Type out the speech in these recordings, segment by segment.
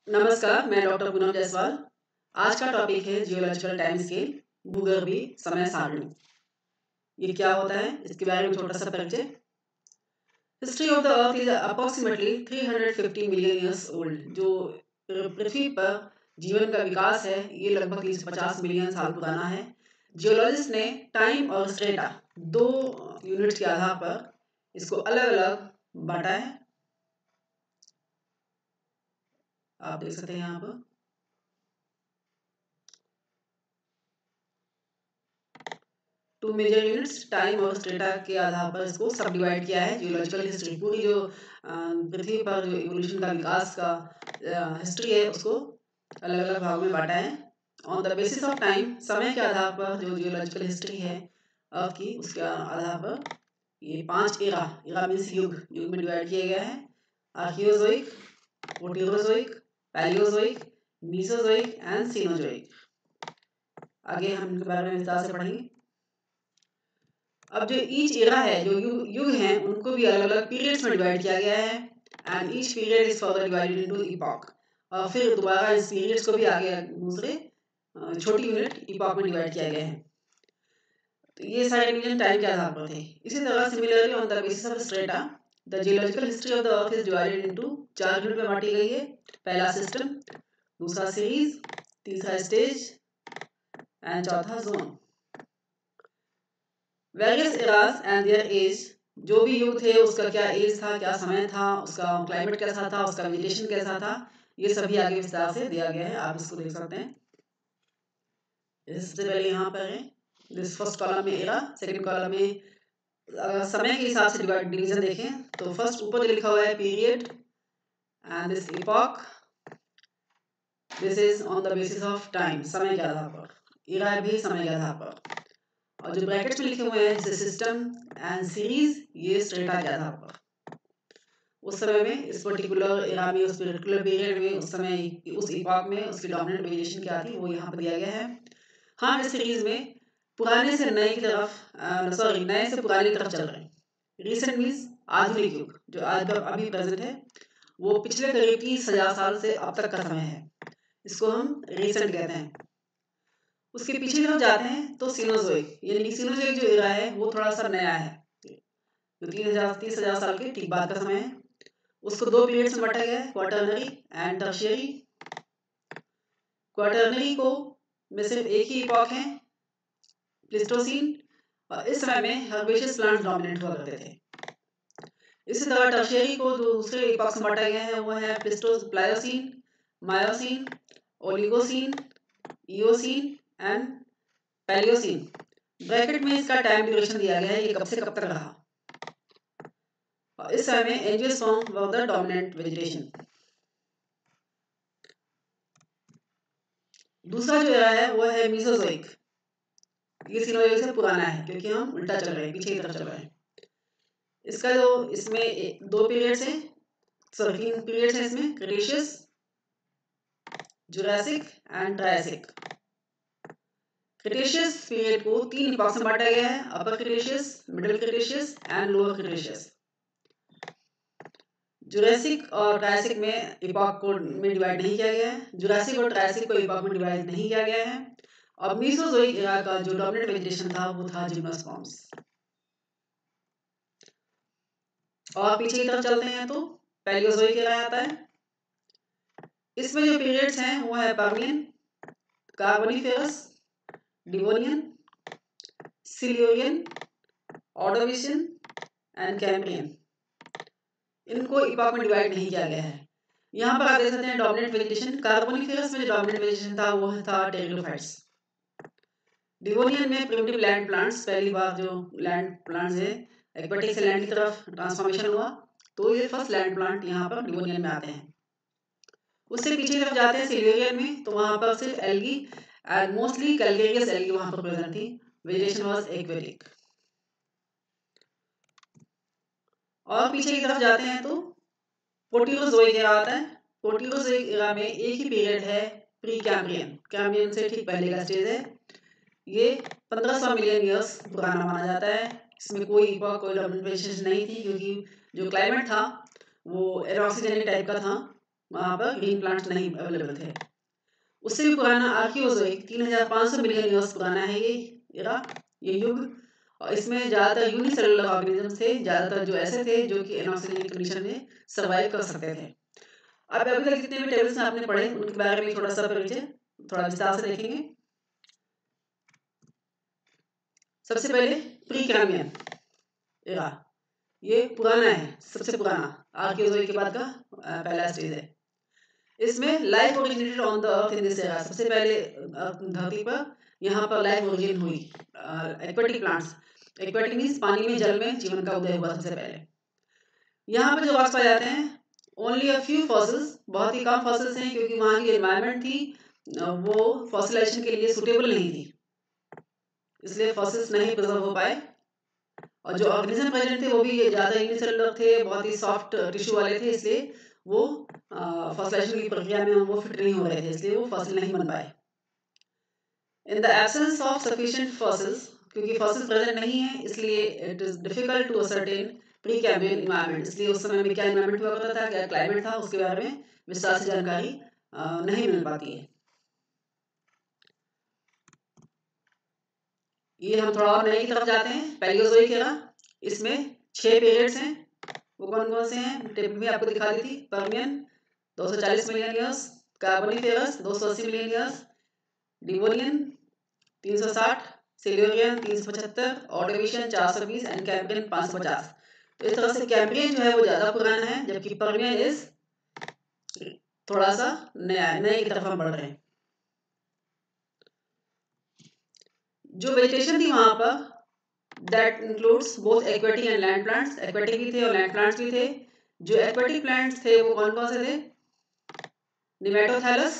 नमस्कार, मैं डॉक्टर पूनम जायसवाल। आज का टॉपिक है जियोलॉजिकल टाइम स्केल, भूगर्भीय समय सारणी। ये क्या होता है, इसके बारे में छोटा सा परिचय। History of the earth is approximately 350 million years old. जो पृथ्वी पर जीवन का विकास है, ये लगभग 350 मिलियन साल पुराना है। जियोलॉजिस्ट ने टाइम और स्ट्रेटा दो यूनिट्स के आधार पर इसको अलग अलग बांटा है। आप देख सकते हैं यहाँ पर टू मेजर यूनिट्स टाइम और स्ट्रेटा के आधार पर इसको सब डिवाइड किया है। जियोलॉजिकल हिस्ट्री पूरी जो पृथ्वी पर जो इवोल्यूशन का विकास का हिस्ट्री है, उसको अलग अलग भागों में बांटा है। On the basis of time, समय के आधार पर जो जियोलॉजिकल हिस्ट्री है अर्थ की, उसके आधार पर ये 5 एरा मीन्स युग में डिवाइड किया गया है। Archaeozoic, प्रोटीरोजोइक, Palaeozoic, Mesozoic and Cenozoic. आगे हम इनके बारे में विस्तार से पढ़ेंगे। अब जो ईच एरा है, जो युग हैं, उनको भी अलग अलग पीरियड्स में डिवाइड किया गया है। And each period is further divided into epoch. और फिर दोबारा इस पीरियड्स को भी आगे दूसरे छोटी यूनिट इपॉक में डिवाइड किया गया है। तो ये सारे डिवीजन टाइम के आधार पर थे। इसी तरह similarly on the basis of strata, the geological history of the earth is divided into 4 unit में बांटी गई है। पहला सिस्टम, दूसरा सीरीज, तीसरा स्टेज एंड चौथा zone. Various eras and their age, जो भी युग थे उसका क्या एज था, क्या समय था, उसका क्लाइमेट कैसा था, उसका वेजिटेशन कैसा था, ये सभी आगे विस्तार से दिया गया है। आप इसको देख सकते हैं। इससे पहले यहाँ पर है दिस फर्स्ट कॉलम में एरा, सेकंड कॉलम में समय के हिसाब से डिवीजन देखें तो फर्स्ट ऊपर जो लिखा हुआ है period and this epoch, this is on the basis of time, समय के आधार पर। एरा भी समय के आधार पर। और जो ब्रैकेट्स में लिखे हुए हैं जैसे सिस्टम एंड सीरीज, ये स्ट्रेटा के आधार पर। उस समय में इस पर्टिकुलर एरा में, उस पर्टिकुलर पीरियड में, उस समय उस इपॉक में उसकी डोमिनेंट वेरिएशन क्या थी, वो यहाँ पर दिया गया है। हम इस सीरीज में पुराने से नए की तरफ, सॉरी, नए से पुराने की तरफ चल रहे हैं। रिसेंट मीन्स आधुनिक युग, जो आज अभी प्रेजेंट है, वो पिछले करीब 30,000 साल से अब तक का समय है। इसको हम रिसेंट कहते हैं। उसके पीछे की तरफ जाते हैं तो सीनोजोइक, यानी कि सीनोजोइक जो एरा है वो थोड़ा सा नया है, जो 30,000 साल के ठीक बाद का समय है। उसको दो पीरियड्स में बांटा गया है, क्वाटरनरी एंड टर्शियरी। क्वाटरनरी को में सिर्फ एक ही इपॉक है, प्लीस्टोसीन, और इस समय में हर्बेशियस प्लांट्स डोमिनेट हुआ करते थे। इसी तरह टर्शियरी को जो दूसरे इपॉक्स में बांटा गया है वो है Pliocene, Miocene, Oligocene, Eocene and Palaeocene. Bracket में इसका टाइम ड्यूरेशन दिया गया है, ये कब से कब तक रहा। और इस समय में angiosperm were the dominant vegetation. दूसरा जो एरा है वो है मीसोजोइक। ये सीनोजोइक से पुराना है क्योंकि हम उल्टा चल रहे हैं, पीछे की तरफ चल रहे हैं। इसका जो इसमें दो पीरियड्स हैं, सॉरी 3 पीरियड्स हैं इसमें, Cretaceous, Jurassic and Triassic. Cretaceous period को 3 इपॉक्स में बांटा गया है, upper Cretaceous, middle Cretaceous and lower Cretaceous. Jurassic और ट्रायसिक में इपॉक को में डिवाइड नहीं किया गया है। जुरासिक और ट्रायसिक को इपॉक में डिवाइड नहीं किया गया है। और मीसोजोइक एरा का जो डोमिनेंट वेजिटेशन था वो था जिम्नोस्पर्म्स। और पीछे की तरफ चलते हैं तो पैलियोजोइक एरा आता है। इसमें जो पीरियड्स हैं वो है Permian, Carboniferous, Devonian, Silurian, Ordovician and Cambrian. इनको इपॉक में डिवाइड नहीं किया गया है। यहाँ पर आप देख सकते हैं डोमिनेंट वेजिटेशन। कार्बोनिफेरस में जो डोमिनेंट वेजिटेशन था वो था टेरिडोफाइट्स। डिवोनियन में प्रिमिटिव लैंड प्लांट्स, पहली बार जो लैंड प्लांट्स है एक्वेटिक से लैंड की तरफ ट्रांसफॉर्मेशन हुआ, तो ये फर्स्ट लैंड प्लांट यहाँ पर डिवोनियन में आते हैं। उससे पीछे की तरफ जाते हैं सिल्यूरियन में, तो वहाँ पर सिर्फ algae and mostly calcareous algae वहाँ पर प्रेजेंट थी। Vegetation was aquatic. और पीछे की तरफ जाते हैं तो प्रोटीरोजोइक एरा आता है। प्रोटीरोजोइक एरा में एक ही पीरियड है, प्री कैम्ब्रियन। कैम्ब्रियन से ठीक पहले का स्टेज है। ये 1500 मिलियन ईयर्स पुराना माना जाता है। इसमें कोई इपॉक, कोई डोमिनेंट वेजिटेशन नहीं थी क्योंकि जो क्लाइमेट था वो एरोक्सीजेनिक टाइप का था, वहाँ पर ग्रीन प्लांट्स नहीं अवेलेबल थे। उससे भी पुराना आर्कियोजोइक 3500 मिलियन ईयर्स पुराना है ये युग। और इसमें ज़्यादातर यूनिसेलुलर ऑर्गेनिजम्स थे, ज़्यादातर जो ऐसे थे जो कि एनऑक्सीजन कंडीशन में सर्वाइव कर सकते थे। अब अभी तक जितने भी टेबल्स आपने पढ़े उनके बारे में थोड़ा सा परिचय थोड़ा विस्तार से देखेंगे। सबसे पहले प्री कैम्ब्रियन एरा, ये पुराना है, सबसे पुराना आर्कियोजोइक के बाद का पहला स्टेज है। इसमें life originated on the earth in this era. सबसे पहले धरती पर यहाँ पर लाइफ ओरिजिन हुई। एक्वेटिक प्लांट्स, एक्वेटिक मींस पानी में, जल में जीवन का उदय हुआ सबसे पहले। यहाँ पर जो रॉक्स पाए जाते हैं ओनली अ फ्यू फॉसिल्स, बहुत ही कम फॉसिल्स हैं क्योंकि वहाँ की एनवायरनमेंट थी वो फॉसिलाइजेशन के लिए सुटेबल नहीं थी, इसलिए फॉसिल्स नहीं प्रिजर्व हो पाए। और जो ऑर्गेनिज्म प्रेजेंट थे वो भी ज़्यादा यूनिसेलुलर थे, बहुत ही सॉफ्ट टिश्यू वाले थे, इसलिए वो फॉसिलाइजेशन की प्रक्रिया में वो फिट नहीं हो रहे थे, इसलिए वो फॉसिल नहीं बन पाए। In the absence of sufficient fossils, क्योंकि फॉसिल प्रेजेंट नहीं है इसलिए it is difficult to ascertain pre Cambrian environment. इसलिए उस समय में क्या इन्वायरमेंट हुआ करता था, क्या क्लाइमेट था, उसके बारे में विस्तार से जानकारी नहीं मिल पाती है। ये हम थोड़ा और नए की तरफ जाते हैं, पैलियोजोइक एरा। इसमें 6 पीरियड्स हैं, वो कौन कौन से हैं टेबल में आपको दिखा दी थी। Permian 240 million years, Carboniferous 280 million years, Devonian 360, Silurian 375, Ordovician 420 and Cambrian 550। तो इस तरह से कैम्ब्रियन जो है वो ज़्यादा पुराना है, जबकि पर्मियन इज थोड़ा सा नए की तरफ हम बढ़ रहे हैं। जो वेजिटेशन थी वहाँ पर that includes both aquatic and land plants, aquatic भी थे और लैंड प्लांट्स भी थे। जो एक्वेटिक प्लांट्स थे वो कौन कौन से थे, निमेटोथैलस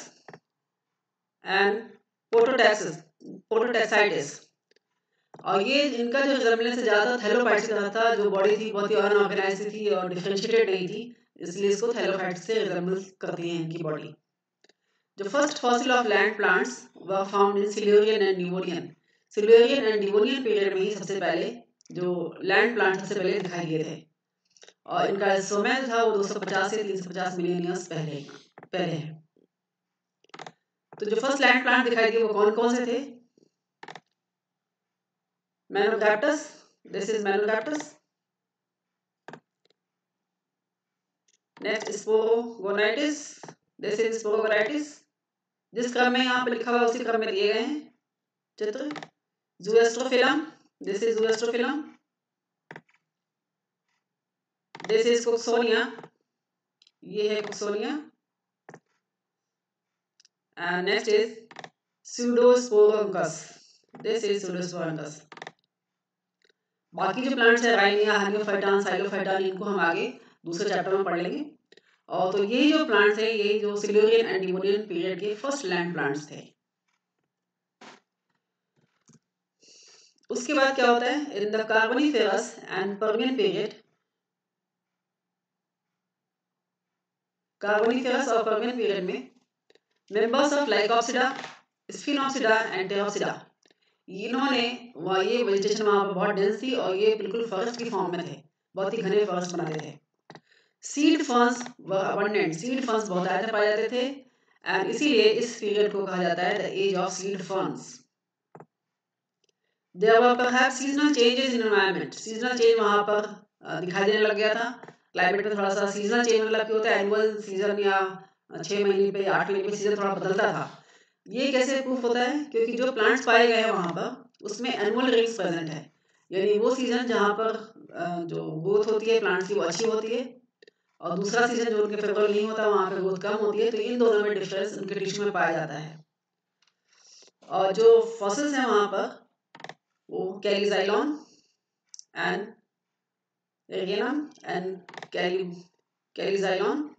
एंड पोटोटैक्साइडिस। और ये इनका जो रिजेम्बलेंस है ज़्यादा थैलोफाइट्स की तरह था, जो बॉडी थी बहुत ही अनऑर्गेनाइज्ड थी और डिफरेंशिएटेड नहीं थी, इसलिए इसको थैलोफाइट्स से रिजेम्बल करती है इनकी body. The first fossil of land plants were found in Silurian and Devonian. Silurian and Devonian period में ही सबसे पहले जो लैंड प्लांट सबसे पहले दिखाई दिए थे, और इनका समय जो था वो 250 से 350 मिलियन ईयर्स पहले है। तो जो फर्स्ट लैंड प्लांट दिखाई दिए वो कौन कौन से थे, Manogaptus, this is Manogaptus. Next Sporogonitis, this is Sporogonitis. जिस क्रम में यहाँ पे लिखा हुआ उसी क्रम में दिए गए हैं चित्र। Zoastrophyllum, this is Zoastrophyllum. This is Cooksonia, ये है Cooksonia. And next is Pseudosporanthus, this is Pseudosporanthus. बाकी जो प्लांट्स है राइनिया, हानियोफाइटान, साइलोफाइटान, इनको हम आगे दूसरे चैप्टर में पढ़ लेंगे। और तो ये जो प्लांट्स हैं ये जो सिल्यूरियन एंड डिवोनियन पीरियड के फर्स्ट लैंड प्लांट्स थे। उसके बाद क्या होता है, in the Carboniferous and Permian period, Carboniferous और पर्मियन पीरियड में members of Lycopsida, Sphenopsida and Pteropsida, इन्होंने ये वेजिटेशन वहाँ पर बहुत डेंस थी और ये बिल्कुल फॉरेस्ट की फॉर्म में थे, बहुत ही घने फॉरेस्ट बनाते थे। सीड फर्न्स वर अबंडेंट, सीड फर्न्स बहुत ज़्यादा पाए जाते थे, एंड इसीलिए इस पीरियड को कहा जाता है the age of seed ferns. There were perhaps seasonal changes in environment, seasonal change वहाँ पर दिखाई देने लग गया था। क्लाइमेट में थोड़ा सा सीजनल चेंज मतलब क्या होता है, एनुअल सीजन या 6 महीने पे 8 महीने पे सीजन थोड़ा बदलता था। ये कैसे प्रूफ होता है, क्योंकि जो प्लांट्स पाए गए हैं वहाँ पर उसमें एनुअल रिंग्स प्रेजेंट है, यानी वो सीजन जहाँ पर जो ग्रोथ होती है प्लांट्स की वो अच्छी होती है, और दूसरा सीजन जो उनके फेवरेबल नहीं होता वहाँ पे ग्रोथ कम होती है। तो इन दोनों में डिफरेंस उनके टिश्यू में पाया जाता है। और जो फॉसिल्स हैं वहाँ पर वो कैलिजाइलॉन एंड एरियनम एंड कैलिजाइलॉन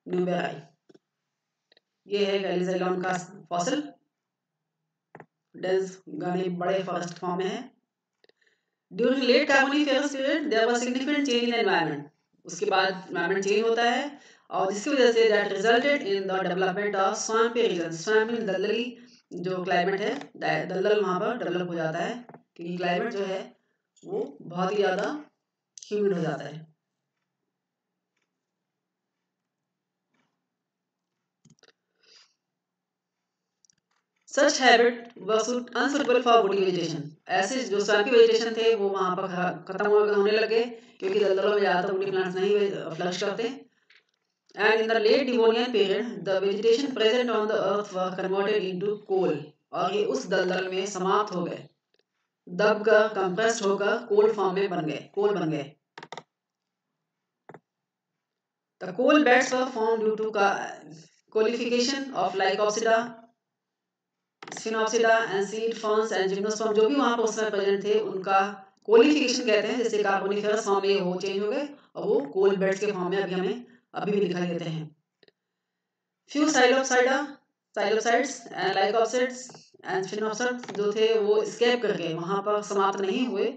न्यूबेराई, ये है कैलिजाइलॉन का फॉसिल, डेंस घने बड़े फॉरेस्ट फॉर्म में है। During late Carboniferous period there was significant change in environment, उसके बाद एनवायरनमेंट चेंज होता है और जिसकी वजह से that resulted in the development of swampy region. Swamp mean दलदली जो क्लाइमेट है, दलदल वहाँ पर डेवलप हो जाता है क्योंकि क्लाइमेट जो है वो बहुत ही ज़्यादा ह्यूमिड हो जाता है। सच habit was unsuitable for woody vegetation. ऐसे जो swampy vegetation थे वो वहाँ पर खत्म होने लगे क्योंकि दलदलों में ज़्यादातर woody plants नहीं फ्लरिश करते. And in the late Devonian period, the vegetation present on the earth were converted into coal. और ये उस दलदल में समाप्त हो गए, दब कर कंप्रेस्ड होकर कोल फॉर्म में बन गए, कोल बन गए. The coal beds were formed due to coalification of Lycopsida, Sphenopsida and seed ferns and gymnosperm. जो भी वहाँ पर उसमें प्रेजेंट थे उनका कोलिफिकेशन कहते हैं, जैसे कार्बोनिफेरस फॉर्म में हो चेंज हो गए और वो कोल बेड्स के फॉर्म में अभी भी दिखाई देते हैं. Few Psilopsides and Lycopsids and Sphenopsids जो थे वो escape कर गए, वहाँ पर समाप्त नहीं हुए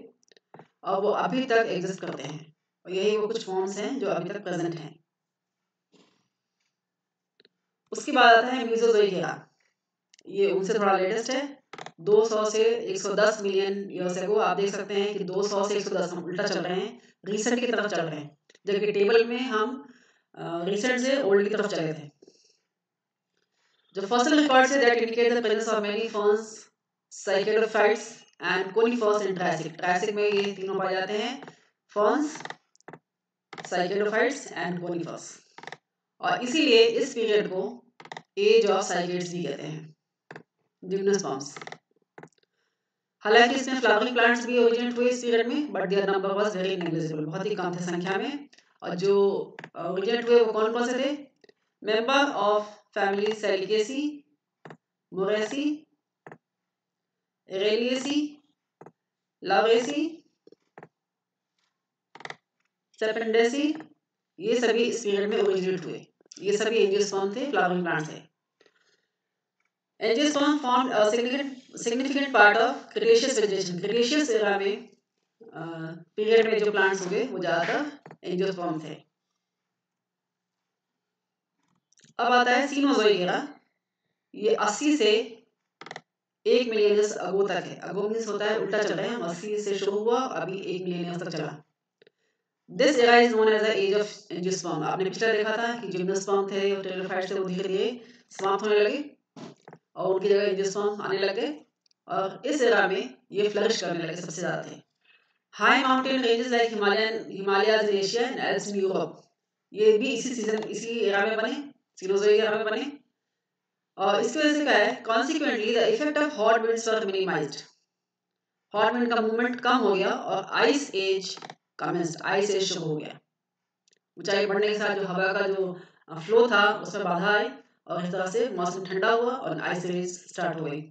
और वो अभी तक एग्जिस्ट करते हैं. और यही वो कुछ फॉर्म्स हैं जो अभी तक प्रेजेंट हैं. उसके बाद आता है मीसोजोइक एरा. ये उनसे थोड़ा लेटेस्ट है. 200 से 110 मिलियन ईयर्स अगो. आप देख सकते हैं कि 200 से 110 हम उल्टा चल रहे हैं, रिसेंट की तरफ चल रहे हैं, जबकि टेबल में हम रिसेंट से ओल्ड की तरफ चले थे. The fossil records say that indicate the presence of many ferns, cycadophytes and conifers in Triassic. Triassic में ये तीनों पाए जाते हैं, ferns, cycadophytes and conifers. और इसीलिए इस पीरियड को एज ऑफ साइकेड्स भी कहते हैं, जिम्नोस्पर्म्स. हालांकि इसमें फ्लावरिंग प्लांट्स भी ओरिजिनेट हुए इस पीरियड में, but their number was very negligible, बहुत ही कम थे संख्या में. और जो ओरिजिनेट हुए वो कौन कौन से थे? मेंबर ऑफ फैमिली सेलिकेसी, मोरेसी, एरेलिएसी, लावेसी, सेपेंडेसी, ये सभी इस पीरियड में ओरिजिनेट हुए. ये सभी एंजियोस्पर्म थे, फ्लावरिंग प्लांट्स थे. Angiosperm formed a significant part of Cretaceous vegetation. Cretaceous era में पीरियड में जो प्लांट्स हुए वो ज्यादातर एंजियोस्पर्म थे. अब आता है सीनोजोइक एरा. ये 80 से 1 मिलियन ईयर्स अगो तक है. अगो मींस होता है उल्टा चल रहे हैं. 80 से शुरू हुआ, अभी 1 मिलियन ईयर्स तक चला. This era is known as the age of angiosperm. आपने पिछले देखा था कि जिम्नोस्पर्म थे और टेलोफाइट्स थे, वो धीरे धीरे समाप्त होने लगे और उनकी जगह एंजियोस्पर्म आने लगे. और इस एरा में ये फ्लरिश करने लगे, सबसे ज्यादा थे. High mountain ranges like Himalayas in Asia and Alps in Europe, ये भी इसी एरा में बने, सीनोजोइक एरा में बने. और इसकी वजह से क्या है? Consequently the effect of hot winds were minimised. Hot wind का मूवमेंट कम हो गया और ice age commenced. Ice age शुरू हो गया. ऊंचाई बढ़ने के साथ जो हवा का जो फ्लो था उसमें बाधा आई और इस तरह से मौसम ठंडा हुआ और आइस एज स्टार्ट हो गई.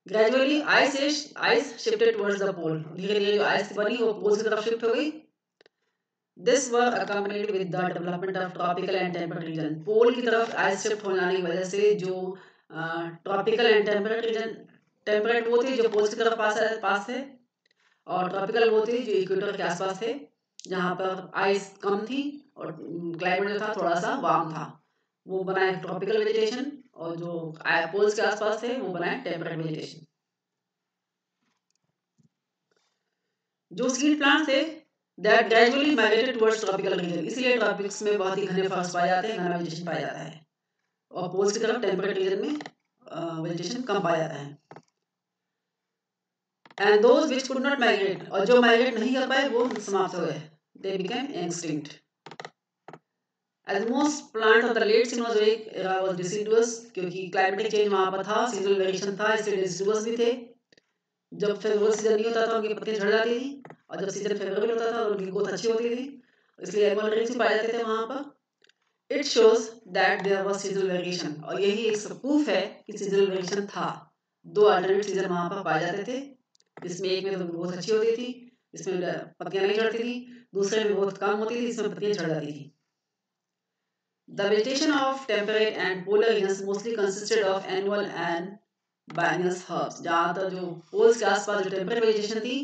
Gradually ice shifted towards the pole. धीरे धीरे जो आइस बनी वो पोल की तरफ शिफ्ट हो गई. This were accompanied with the development of tropical and temperate region. पोल की तरफ आइस शिफ्ट हो जाने की वजह से जो ट्रॉपिकल एंड टेम्परेट वो थे जो पोल्स की तरफ पास थे, और ट्रॉपिकल वो थे जो इक्वेटर के आसपास थे, जहाँ पर आइस कम थी और क्लाइमेट जो था थोड़ा सा वार्म था. वो बनाए ट्रॉपिकल वेजिटेशन, और जो पोल्स के आसपास थे वो बनाए टेम्परेट वेजिटेशन. जो सीड प्लांट थे that gradually migrated towards tropical region. इसलिए ट्रॉपिक्स में बहुत ही घने फॉरेस्ट पाए जाते हैं, घना वेजिटेशन पाया जाता है, और पोल्स की तरफ टेम्परेट रीजन में वेजिटेशन कम पाया जाता है. And those which could not migrate, और जो माइग्रेट नहीं कर पाए वो समाप्त हो गए. They became extinct. As most plant of the late Cenozoic era was deciduous, क्योंकि क्लाइमेटिक चेंज वहाँ पर था, सीजनल वेरिएशन था, इसलिए deciduous भी थे. जब फेवरेबल सीजन नहीं होता था उनकी पत्तियां झड़ जाती थी, और जब सीजन फेवरेबल होता था उनकी ग्रोथ अच्छी होती थी, इसलिए एनुअल रेंज भी पाए जाते थे वहाँ पर. It shows that there was seasonal variation, और यही एक प्रूफ है कि सीजनल वेरिएशन था. 2 अल्टरनेट सीजन वहाँ पर पाए जाते थे, जिसमें एक में तो ग्रोथ अच्छी होती थी, जिसमें पत्तियां नहीं झड़ती थी, दूसरे में ग्रोथ कम होती थी, जिसमें पत्तियां झड़ जाती थी. The vegetation of temperate and polar regions mostly consisted of annual and biennial herbs. ज़्यादातर जो पोल्स के आसपास जो टेम्परेट वेजिटेशन थी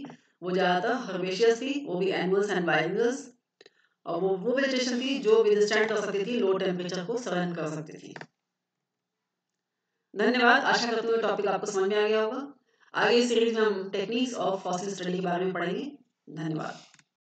वो ज़्यादातर हर्बेशियस थी, वो भी एनुअल्स एंड बायनस, और वो वेजिटेशन थी जो विदस्टैंड कर सकती थी, लो टेम्परेचर को सहन कर सकती थी. धन्यवाद. आशा करते हुए टॉपिक आपको समझ में आ गया होगा. आगे इस सीरीज में हम टेक्निक्स ऑफ फॉसिल स्टडी के बारे में पढ़ेंगे. धन्यवाद.